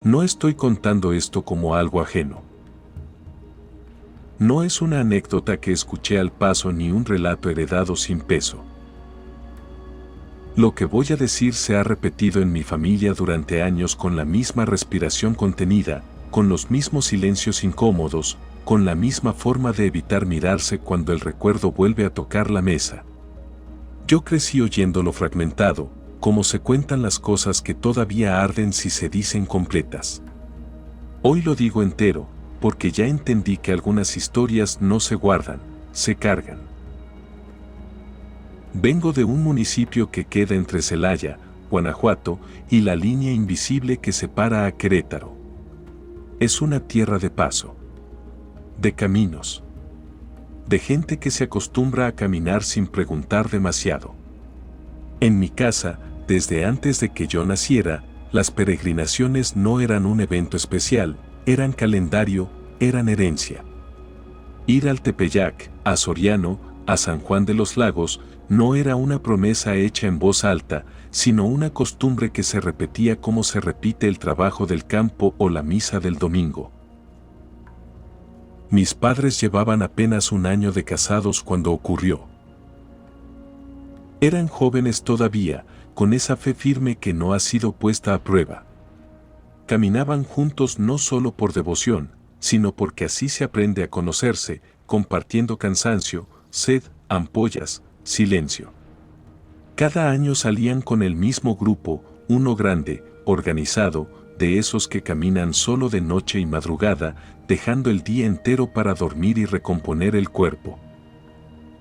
No estoy contando esto como algo ajeno. No es una anécdota que escuché al paso ni un relato heredado sin peso. Lo que voy a decir se ha repetido en mi familia durante años con la misma respiración contenida, con los mismos silencios incómodos, con la misma forma de evitar mirarse cuando el recuerdo vuelve a tocar la mesa. Yo crecí oyéndolo fragmentado, como se cuentan las cosas que todavía arden si se dicen completas. Hoy lo digo entero, porque ya entendí que algunas historias no se guardan, se cargan. Vengo de un municipio que queda entre Celaya, Guanajuato, y la línea invisible que separa a Querétaro. Es una tierra de paso, de caminos, de gente que se acostumbra a caminar sin preguntar demasiado. En mi casa, desde antes de que yo naciera, las peregrinaciones no eran un evento especial, eran calendario, eran herencia. Ir al Tepeyac, a Soriano, a San Juan de los Lagos, no era una promesa hecha en voz alta, sino una costumbre que se repetía como se repite el trabajo del campo o la misa del domingo. Mis padres llevaban apenas un año de casados cuando ocurrió. Eran jóvenes todavía, con esa fe firme que no ha sido puesta a prueba. Caminaban juntos no solo por devoción, sino porque así se aprende a conocerse, compartiendo cansancio, sed, ampollas, silencio. Cada año salían con el mismo grupo, uno grande, organizado, de esos que caminan solo de noche y madrugada, dejando el día entero para dormir y recomponer el cuerpo.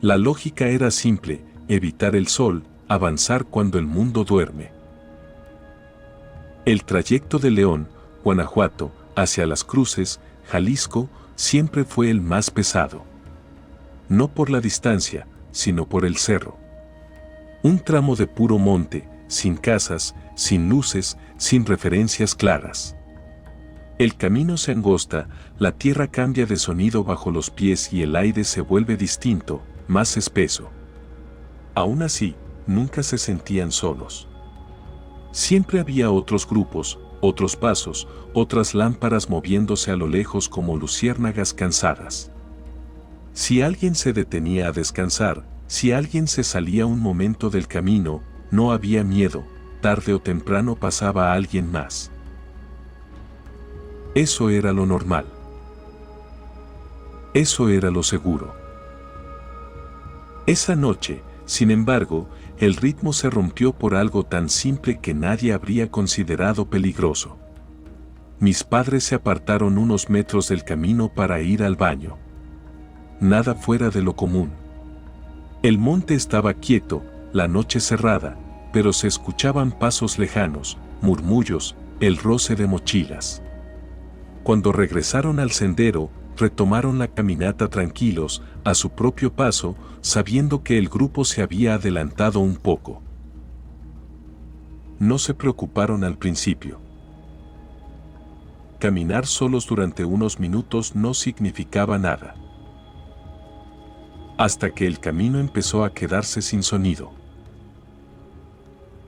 La lógica era simple: evitar el sol, avanzar cuando el mundo duerme. El trayecto de León, Guanajuato, hacia Las Cruces, Jalisco, siempre fue el más pesado. No por la distancia, sino por el cerro. Un tramo de puro monte, sin casas, sin luces, sin referencias claras. El camino se angosta, la tierra cambia de sonido bajo los pies y el aire se vuelve distinto, más espeso. Aún así, nunca se sentían solos. Siempre había otros grupos, otros pasos, otras lámparas moviéndose a lo lejos como luciérnagas cansadas. Si alguien se detenía a descansar, si alguien se salía un momento del camino, no había miedo, tarde o temprano pasaba alguien más. Eso era lo normal. Eso era lo seguro. Esa noche, sin embargo, el ritmo se rompió por algo tan simple que nadie habría considerado peligroso. Mis padres se apartaron unos metros del camino para ir al baño. Nada fuera de lo común. El monte estaba quieto, la noche cerrada, pero se escuchaban pasos lejanos, murmullos, el roce de mochilas. Cuando regresaron al sendero, retomaron la caminata tranquilos, a su propio paso, sabiendo que el grupo se había adelantado un poco. No se preocuparon al principio. Caminar solos durante unos minutos no significaba nada. Hasta que el camino empezó a quedarse sin sonido.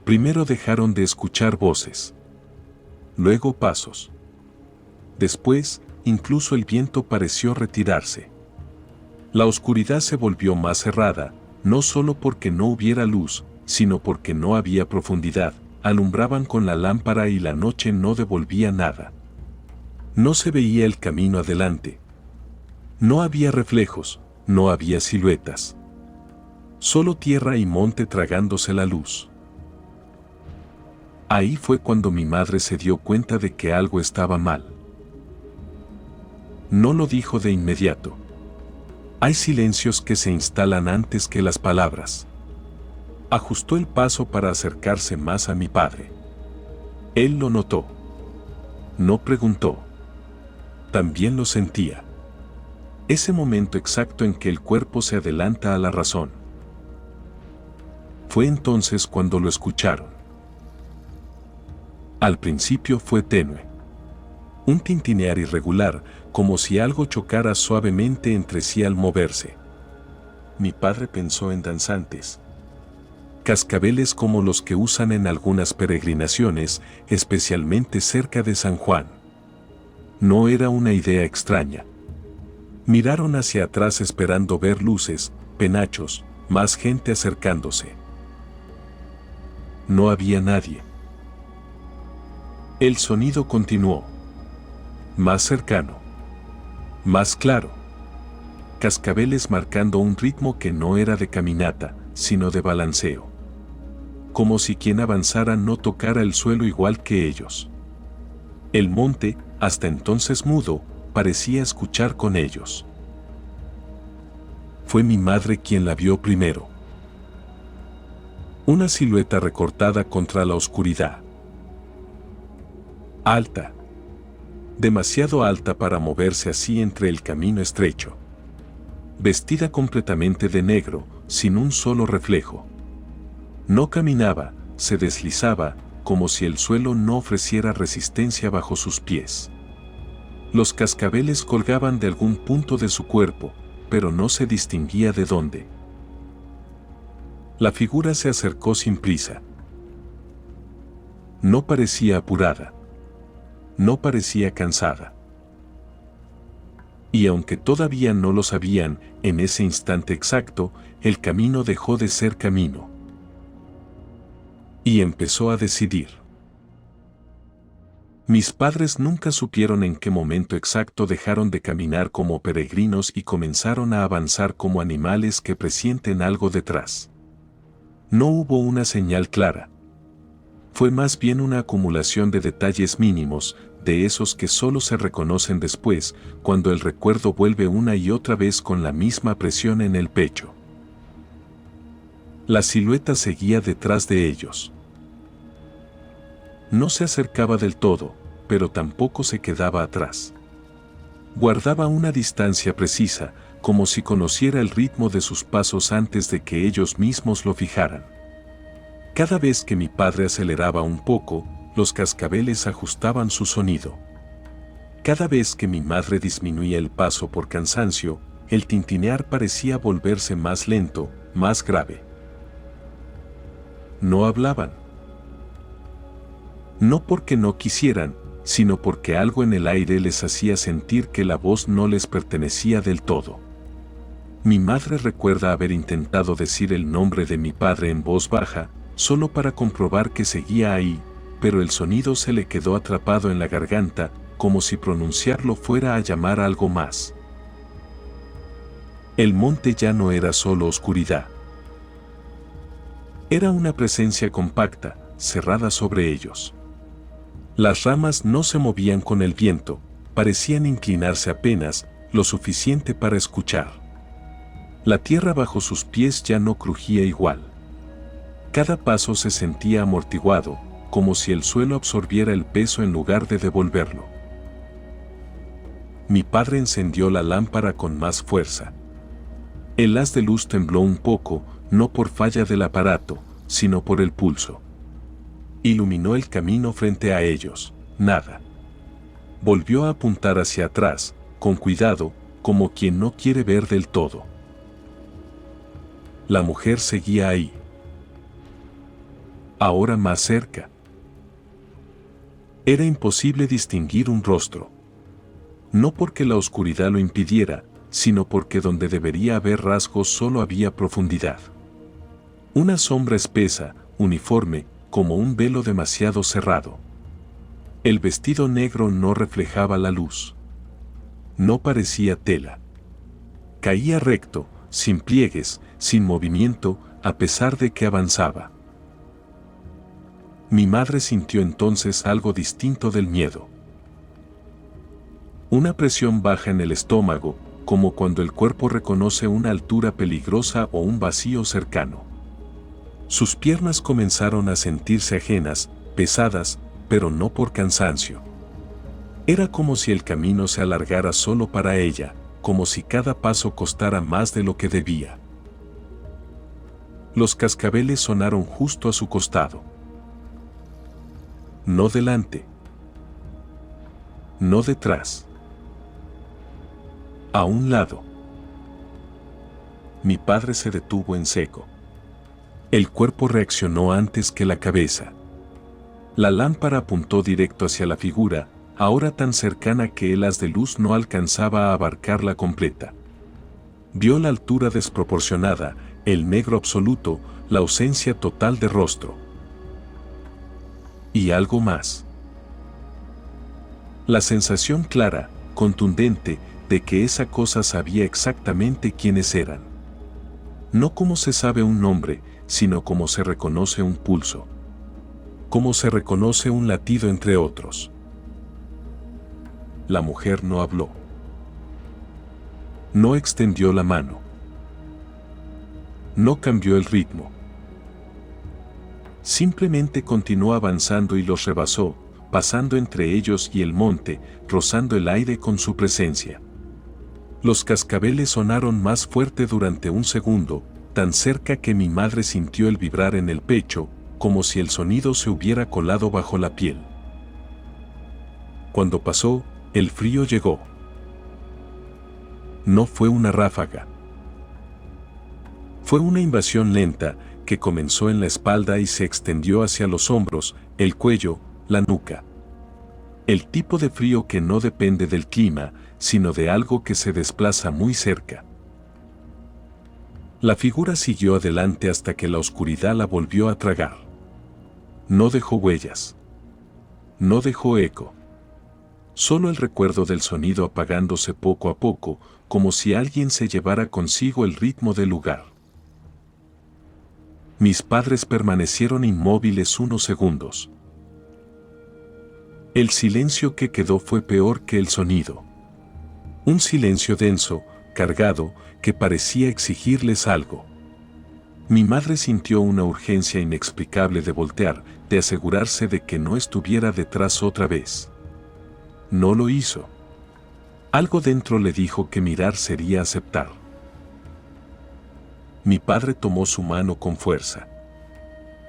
Primero dejaron de escuchar voces. Luego pasos. Después, incluso el viento pareció retirarse. La oscuridad se volvió más cerrada, no solo porque no hubiera luz, sino porque no había profundidad. Alumbraban con la lámpara y la noche no devolvía nada. No se veía el camino adelante. No había reflejos, no había siluetas. Solo tierra y monte tragándose la luz. Ahí fue cuando mi madre se dio cuenta de que algo estaba mal. No lo dijo de inmediato. Hay silencios que se instalan antes que las palabras. Ajustó el paso para acercarse más a mi padre. Él lo notó. No preguntó. También lo sentía. Ese momento exacto en que el cuerpo se adelanta a la razón. Fue entonces cuando lo escucharon. Al principio fue tenue. Un tintinear irregular, como si algo chocara suavemente entre sí al moverse. Mi padre pensó en danzantes. Cascabeles como los que usan en algunas peregrinaciones, especialmente cerca de San Juan. No era una idea extraña. Miraron hacia atrás esperando ver luces, penachos, más gente acercándose. No había nadie. El sonido continuó. Más cercano. Más claro. Cascabeles marcando un ritmo que no era de caminata, sino de balanceo. Como si quien avanzara no tocara el suelo igual que ellos. El monte, hasta entonces mudo, parecía escuchar con ellos. Fue mi madre quien la vio primero. Una silueta recortada contra la oscuridad. Alta. Demasiado alta para moverse así entre el camino estrecho. Vestida completamente de negro, sin un solo reflejo. No caminaba, se deslizaba, como si el suelo no ofreciera resistencia bajo sus pies. Los cascabeles colgaban de algún punto de su cuerpo, pero no se distinguía de dónde. La figura se acercó sin prisa. No parecía apurada. No parecía cansada. Y aunque todavía no lo sabían, en ese instante exacto, el camino dejó de ser camino. Y empezó a decidir. Mis padres nunca supieron en qué momento exacto dejaron de caminar como peregrinos y comenzaron a avanzar como animales que presienten algo detrás. No hubo una señal clara. Fue más bien una acumulación de detalles mínimos, de esos que solo se reconocen después, cuando el recuerdo vuelve una y otra vez con la misma presión en el pecho. La silueta seguía detrás de ellos. No se acercaba del todo, pero tampoco se quedaba atrás. Guardaba una distancia precisa, como si conociera el ritmo de sus pasos antes de que ellos mismos lo fijaran. Cada vez que mi padre aceleraba un poco, los cascabeles ajustaban su sonido. Cada vez que mi madre disminuía el paso por cansancio, el tintinear parecía volverse más lento, más grave. No hablaban. No porque no quisieran, sino porque algo en el aire les hacía sentir que la voz no les pertenecía del todo. Mi madre recuerda haber intentado decir el nombre de mi padre en voz baja, solo para comprobar que seguía ahí, pero el sonido se le quedó atrapado en la garganta, como si pronunciarlo fuera a llamar a algo más. El monte ya no era solo oscuridad. Era una presencia compacta, cerrada sobre ellos. Las ramas no se movían con el viento, parecían inclinarse apenas, lo suficiente para escuchar. La tierra bajo sus pies ya no crujía igual. Cada paso se sentía amortiguado, como si el suelo absorbiera el peso en lugar de devolverlo. Mi padre encendió la lámpara con más fuerza. El haz de luz tembló un poco, no por falla del aparato, sino por el pulso. Iluminó el camino frente a ellos, nada. Volvió a apuntar hacia atrás, con cuidado, como quien no quiere ver del todo. La mujer seguía ahí. Ahora más cerca. Era imposible distinguir un rostro. No porque la oscuridad lo impidiera, sino porque donde debería haber rasgos solo había profundidad. Una sombra espesa, uniforme, como un velo demasiado cerrado. El vestido negro no reflejaba la luz. No parecía tela. Caía recto, sin pliegues, sin movimiento, a pesar de que avanzaba. Mi madre sintió entonces algo distinto del miedo. Una presión baja en el estómago, como cuando el cuerpo reconoce una altura peligrosa o un vacío cercano. Sus piernas comenzaron a sentirse ajenas, pesadas, pero no por cansancio. Era como si el camino se alargara solo para ella, como si cada paso costara más de lo que debía. Los cascabeles sonaron justo a su costado. No delante. No detrás. A un lado. Mi padre se detuvo en seco. El cuerpo reaccionó antes que la cabeza. La lámpara apuntó directo hacia la figura, ahora tan cercana que el haz de luz no alcanzaba a abarcarla completa. Vio la altura desproporcionada, el negro absoluto, la ausencia total de rostro. Y algo más. La sensación clara, contundente, de que esa cosa sabía exactamente quiénes eran. No como se sabe un nombre, sino como se reconoce un pulso. Como se reconoce un latido entre otros. La mujer no habló. No extendió la mano. No cambió el ritmo. Simplemente continuó avanzando y los rebasó, pasando entre ellos y el monte, rozando el aire con su presencia. Los cascabeles sonaron más fuerte durante un segundo, tan cerca que mi madre sintió el vibrar en el pecho, como si el sonido se hubiera colado bajo la piel. Cuando pasó, el frío llegó. No fue una ráfaga. Fue una invasión lenta, que comenzó en la espalda y se extendió hacia los hombros, el cuello, la nuca. El tipo de frío que no depende del clima, sino de algo que se desplaza muy cerca. La figura siguió adelante hasta que la oscuridad la volvió a tragar. No dejó huellas. No dejó eco. Solo el recuerdo del sonido apagándose poco a poco, como si alguien se llevara consigo el ritmo del lugar. Mis padres permanecieron inmóviles unos segundos. El silencio que quedó fue peor que el sonido. Un silencio denso, cargado, que parecía exigirles algo. Mi madre sintió una urgencia inexplicable de voltear, de asegurarse de que no estuviera detrás otra vez. No lo hizo. Algo dentro le dijo que mirar sería aceptar. Mi padre tomó su mano con fuerza.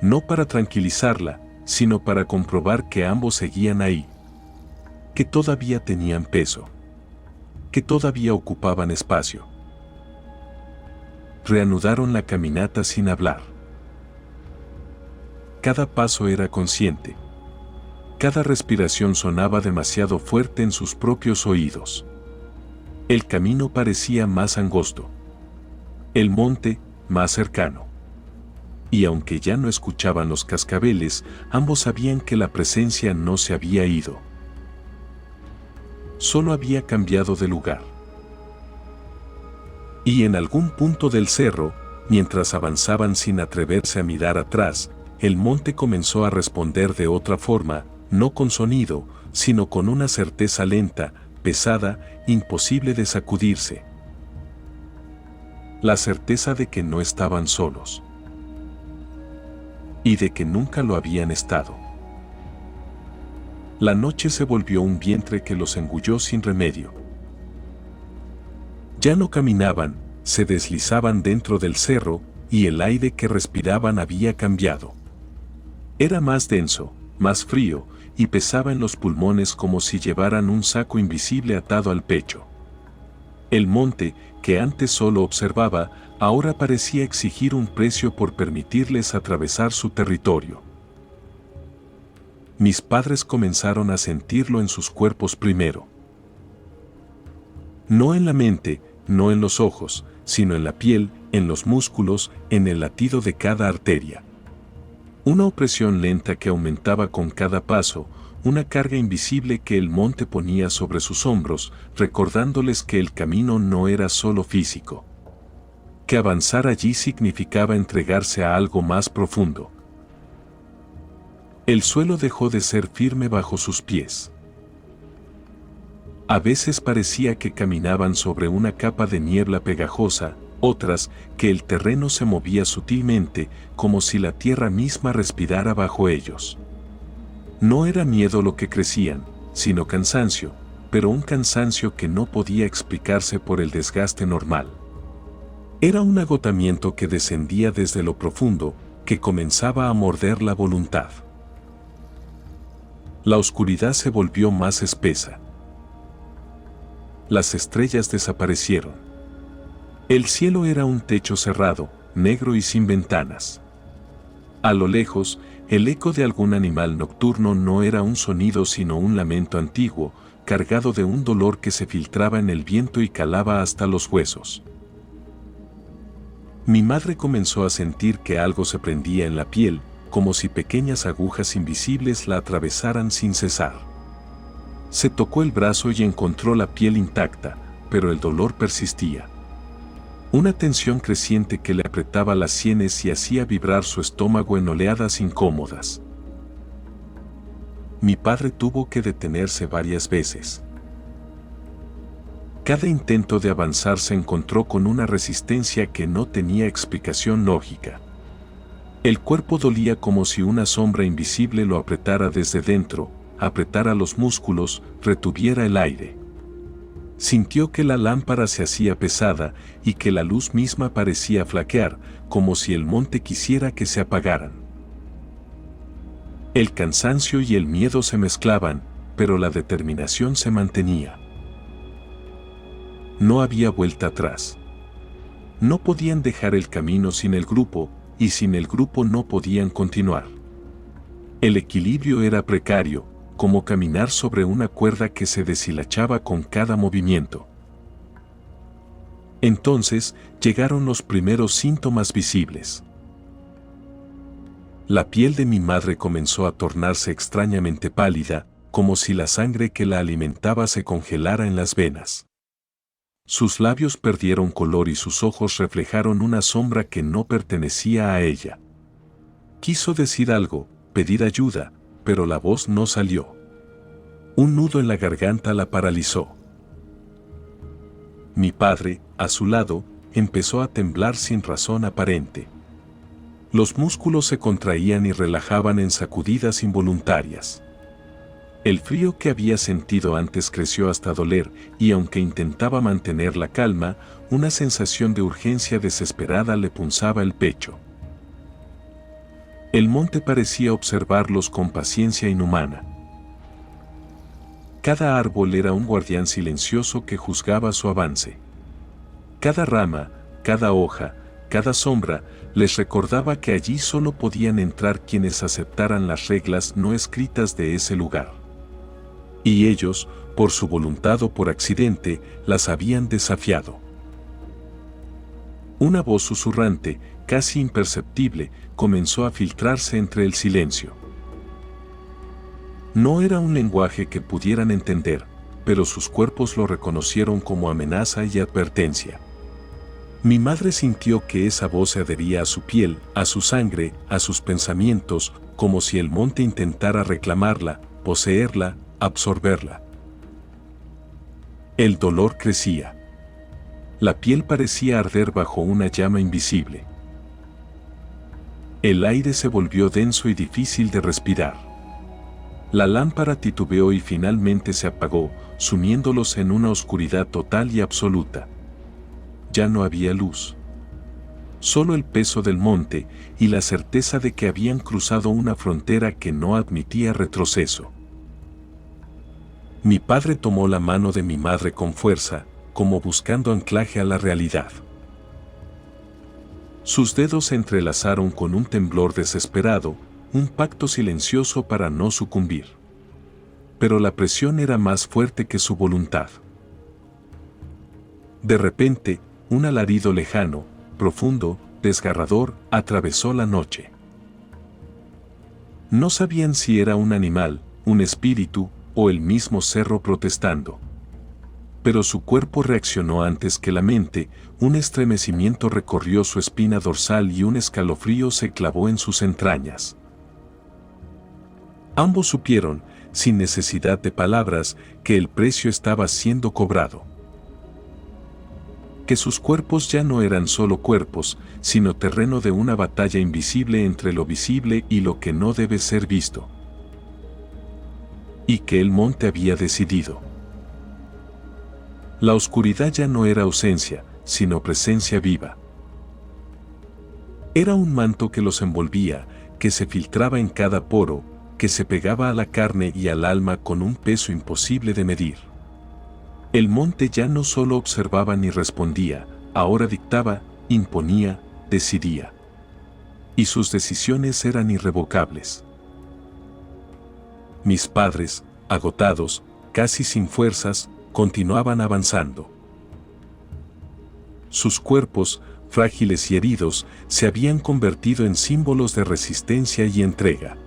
No para tranquilizarla, sino para comprobar que ambos seguían ahí. Que todavía tenían peso. Que todavía ocupaban espacio. Reanudaron la caminata sin hablar. Cada paso era consciente. Cada respiración sonaba demasiado fuerte en sus propios oídos. El camino parecía más angosto. El monte, más cercano. Y aunque ya no escuchaban los cascabeles, ambos sabían que la presencia no se había ido. Solo había cambiado de lugar. Y en algún punto del cerro, mientras avanzaban sin atreverse a mirar atrás, el monte comenzó a responder de otra forma, no con sonido, sino con una certeza lenta, pesada, imposible de sacudirse. La certeza de que no estaban solos. Y de que nunca lo habían estado. La noche se volvió un vientre que los engulló sin remedio. Ya no caminaban, se deslizaban dentro del cerro, y el aire que respiraban había cambiado. Era más denso, más frío, y pesaba en los pulmones como si llevaran un saco invisible atado al pecho. El monte, que antes solo observaba, ahora parecía exigir un precio por permitirles atravesar su territorio. Mis padres comenzaron a sentirlo en sus cuerpos primero. No en la mente, no en los ojos, sino en la piel, en los músculos, en el latido de cada arteria. Una opresión lenta que aumentaba con cada paso, una carga invisible que el monte ponía sobre sus hombros, recordándoles que el camino no era solo físico. Que avanzar allí significaba entregarse a algo más profundo. El suelo dejó de ser firme bajo sus pies. A veces parecía que caminaban sobre una capa de niebla pegajosa, otras, que el terreno se movía sutilmente, como si la tierra misma respirara bajo ellos. No era miedo lo que crecían, sino cansancio, pero un cansancio que no podía explicarse por el desgaste normal. Era un agotamiento que descendía desde lo profundo, que comenzaba a morder la voluntad. La oscuridad se volvió más espesa. Las estrellas desaparecieron. El cielo era un techo cerrado, negro y sin ventanas. A lo lejos, el eco de algún animal nocturno no era un sonido sino un lamento antiguo, cargado de un dolor que se filtraba en el viento y calaba hasta los huesos. Mi madre comenzó a sentir que algo se prendía en la piel, como si pequeñas agujas invisibles la atravesaran sin cesar. Se tocó el brazo y encontró la piel intacta, pero el dolor persistía. Una tensión creciente que le apretaba las sienes y hacía vibrar su estómago en oleadas incómodas. Mi padre tuvo que detenerse varias veces. Cada intento de avanzar se encontró con una resistencia que no tenía explicación lógica. El cuerpo dolía como si una sombra invisible lo apretara desde dentro, apretara los músculos, retuviera el aire. Sintió que la lámpara se hacía pesada y que la luz misma parecía flaquear, como si el monte quisiera que se apagaran. El cansancio y el miedo se mezclaban, pero la determinación se mantenía. No había vuelta atrás. No podían dejar el camino sin el grupo, y sin el grupo no podían continuar. El equilibrio era precario, como caminar sobre una cuerda que se deshilachaba con cada movimiento. Entonces llegaron los primeros síntomas visibles. La piel de mi madre comenzó a tornarse extrañamente pálida, como si la sangre que la alimentaba se congelara en las venas. Sus labios perdieron color y sus ojos reflejaron una sombra que no pertenecía a ella. Quiso decir algo, pedir ayuda, pero la voz no salió. Un nudo en la garganta la paralizó. Mi padre, a su lado, empezó a temblar sin razón aparente. Los músculos se contraían y relajaban en sacudidas involuntarias. El frío que había sentido antes creció hasta doler, y aunque intentaba mantener la calma, una sensación de urgencia desesperada le punzaba el pecho. El monte parecía observarlos con paciencia inhumana. Cada árbol era un guardián silencioso que juzgaba su avance. Cada rama, cada hoja, cada sombra, les recordaba que allí solo podían entrar quienes aceptaran las reglas no escritas de ese lugar. Y ellos, por su voluntad o por accidente, las habían desafiado. Una voz susurrante, casi imperceptible, comenzó a filtrarse entre el silencio. No era un lenguaje que pudieran entender, pero sus cuerpos lo reconocieron como amenaza y advertencia. Mi madre sintió que esa voz se adhería a su piel, a su sangre, a sus pensamientos, como si el monte intentara reclamarla, poseerla, absorberla. El dolor crecía. La piel parecía arder bajo una llama invisible. El aire se volvió denso y difícil de respirar. La lámpara titubeó y finalmente se apagó, sumiéndolos en una oscuridad total y absoluta. Ya no había luz. Solo el peso del monte y la certeza de que habían cruzado una frontera que no admitía retroceso. Mi padre tomó la mano de mi madre con fuerza, como buscando anclaje a la realidad. Sus dedos se entrelazaron con un temblor desesperado, un pacto silencioso para no sucumbir. Pero la presión era más fuerte que su voluntad. De repente, un alarido lejano, profundo, desgarrador, atravesó la noche. No sabían si era un animal, un espíritu, o el mismo cerro protestando. Pero su cuerpo reaccionó antes que la mente, un estremecimiento recorrió su espina dorsal y un escalofrío se clavó en sus entrañas. Ambos supieron, sin necesidad de palabras, que el precio estaba siendo cobrado. Que sus cuerpos ya no eran solo cuerpos, sino terreno de una batalla invisible entre lo visible y lo que no debe ser visto. Y que el monte había decidido. La oscuridad ya no era ausencia, sino presencia viva. Era un manto que los envolvía, que se filtraba en cada poro, que se pegaba a la carne y al alma con un peso imposible de medir. El monte ya no solo observaba ni respondía, ahora dictaba, imponía, decidía. y sus decisiones eran irrevocables. Mis padres, agotados, casi sin fuerzas, continuaban avanzando. Sus cuerpos, frágiles y heridos, se habían convertido en símbolos de resistencia y entrega.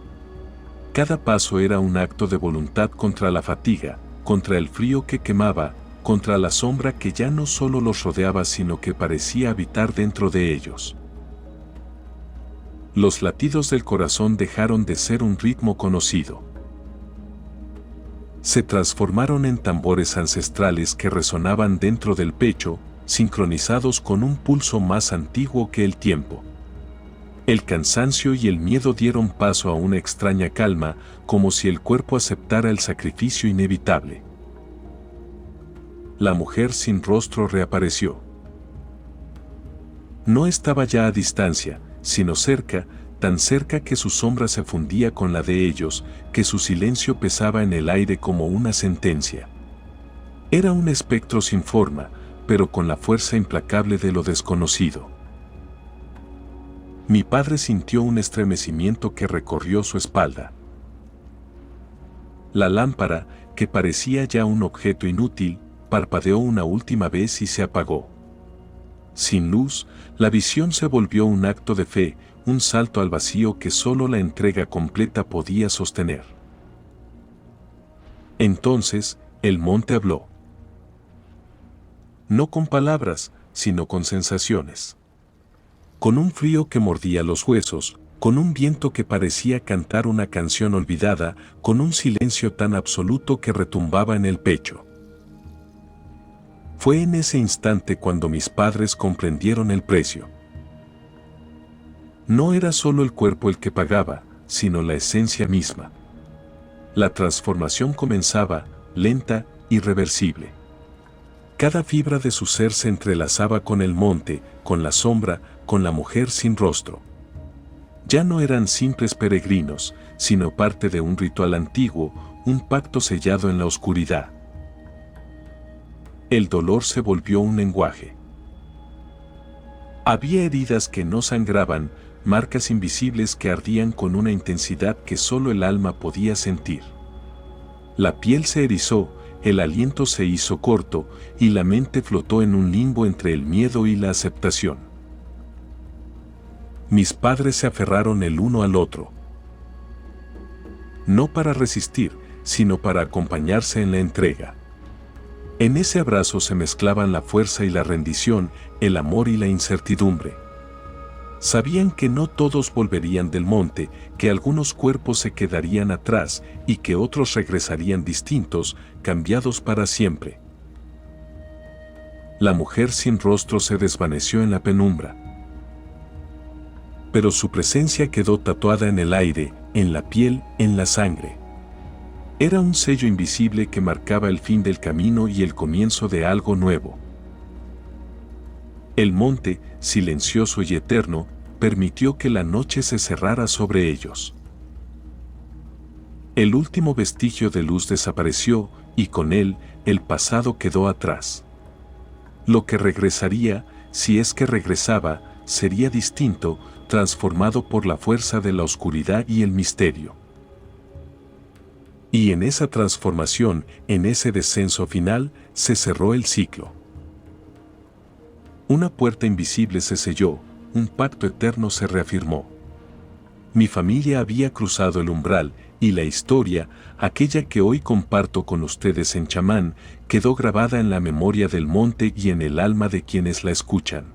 Cada paso era un acto de voluntad contra la fatiga, contra el frío que quemaba, contra la sombra que ya no solo los rodeaba sino que parecía habitar dentro de ellos. Los latidos del corazón dejaron de ser un ritmo conocido. Se transformaron en tambores ancestrales que resonaban dentro del pecho, sincronizados con un pulso más antiguo que el tiempo. El cansancio y el miedo dieron paso a una extraña calma, como si el cuerpo aceptara el sacrificio inevitable. La mujer sin rostro reapareció. No estaba ya a distancia, sino cerca, tan cerca que su sombra se fundía con la de ellos, que su silencio pesaba en el aire como una sentencia. Era un espectro sin forma, pero con la fuerza implacable de lo desconocido. Mi padre sintió un estremecimiento que recorrió su espalda. La lámpara, que parecía ya un objeto inútil, parpadeó una última vez y se apagó. Sin luz, la visión se volvió un acto de fe, un salto al vacío que solo la entrega completa podía sostener. Entonces, el monte habló. No con palabras, sino con sensaciones. Con un frío que mordía los huesos, con un viento que parecía cantar una canción olvidada, con un silencio tan absoluto que retumbaba en el pecho. Fue en ese instante cuando mis padres comprendieron el precio. No era solo el cuerpo el que pagaba, sino la esencia misma. La transformación comenzaba, lenta, irreversible. Cada fibra de su ser se entrelazaba con el monte, con la sombra, con la mujer sin rostro. Ya no eran simples peregrinos, sino parte de un ritual antiguo, un pacto sellado en la oscuridad. El dolor se volvió un lenguaje. Había heridas que no sangraban, marcas invisibles que ardían con una intensidad que solo el alma podía sentir. La piel se erizó, el aliento se hizo corto, y la mente flotó en un limbo entre el miedo y la aceptación. Mis padres se aferraron el uno al otro. No para resistir, sino para acompañarse en la entrega. En ese abrazo se mezclaban la fuerza y la rendición, el amor y la incertidumbre. Sabían que no todos volverían del monte, que algunos cuerpos se quedarían atrás y que otros regresarían distintos, cambiados para siempre. La mujer sin rostro se desvaneció en la penumbra. Pero su presencia quedó tatuada en el aire, en la piel, en la sangre. Era un sello invisible que marcaba el fin del camino y el comienzo de algo nuevo. El monte, silencioso y eterno, permitió que la noche se cerrara sobre ellos. El último vestigio de luz desapareció, y con él, el pasado quedó atrás. Lo que regresaría, si es que regresaba, sería distinto, transformado por la fuerza de la oscuridad y el misterio. Y en esa transformación, en ese descenso final, se cerró el ciclo. Una puerta invisible se selló, un pacto eterno se reafirmó. Mi familia había cruzado el umbral, y la historia, aquella que hoy comparto con ustedes en chamán, quedó grabada en la memoria del monte y en el alma de quienes la escuchan.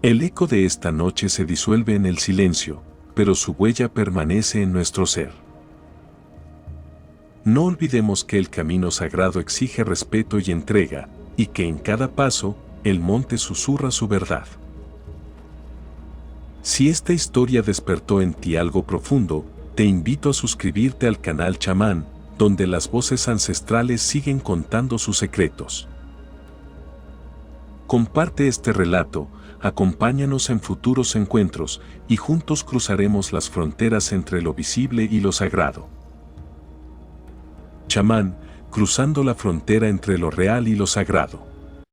El eco de esta noche se disuelve en el silencio, pero su huella permanece en nuestro ser. No olvidemos que el camino sagrado exige respeto y entrega, y que en cada paso, el monte susurra su verdad. Si esta historia despertó en ti algo profundo, te invito a suscribirte al canal Chamán, donde las voces ancestrales siguen contando sus secretos. Comparte este relato, acompáñanos en futuros encuentros, y juntos cruzaremos las fronteras entre lo visible y lo sagrado. Chamán, cruzando la frontera entre lo real y lo sagrado.